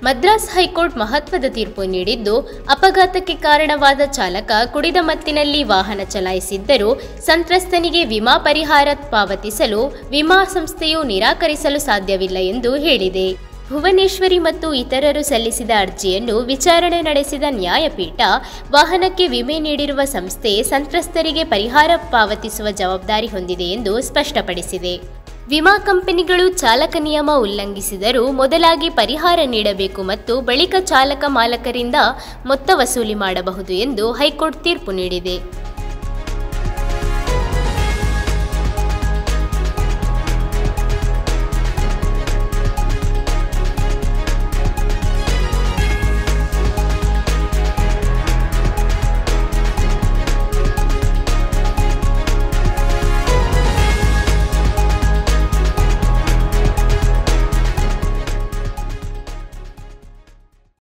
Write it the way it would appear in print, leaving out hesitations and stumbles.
Madras high court ಮಹತ್ವದ ತೀರ್ಪು ನೀಡಿದ್ದು, ಅಪಘಾತಕ್ಕೆ ಕಾರಣವಾದ ಚಾಲಕ ಕುಡಿದ ಮತ್ತಿನಲ್ಲಿ ವಾಹನ ಚಲಾಯಿಸಿದ್ದರೂ ಸಂತ್ರಸ್ತನಿಗೆ ವಿಮಾ ಪರಿಹಾರ ಪಾವತಿಸಲು ವಿಮಾ ಸಂಸ್ಥೆಯು ನಿರಾಕರಿಸಲು ಸಾಧ್ಯವಿಲ್ಲ ಎಂದು ಹೇಳಿದೆ. ಭುವನೇಶ್ವರಿ ಮತ್ತು ಇತರರು ಸಲ್ಲಿಸಿದ ಅರ್ಜಿಯನ್ನು ವಿಚಾರಣೆ ನಡೆಸಿದ ನ್ಯಾಯಪೀಠ, ವಾಹನಕ್ಕೆ ವಿಮೆ ನೀಡಿರುವ ಸಂಸ್ಥೆ ಸಂತ್ರಸ್ತರಿಗೆ ಪರಿಹಾರ ಪಾವತಿಸುವ ಜವಾಬ್ದಾರಿ ಹೊಂದಿದೆ ಎಂದು ಸ್ಪಷ್ಟಪಡಿಸಿದೆ. ವಿಮಾ ಕಂಪನಿಗಳು ಚಾಲಕ ನಿಯಮ ಉಲ್ಲಂಘಿಸಿದರೂ ಮೊದಲಾಗಿ ಪರಿಹಾರ ನೀಡಬೇಕು ಮತ್ತು ಬಳಿಕ ಚಾಲಕ ಮಾಲಕರಿಂದ ಮೊತ್ತ ವಸೂಲಿ ಮಾಡಬಹುದು ಎಂದು ಹೈಕೋರ್ಟ್ ತೀರ್ಪು ನೀಡಿದೆ.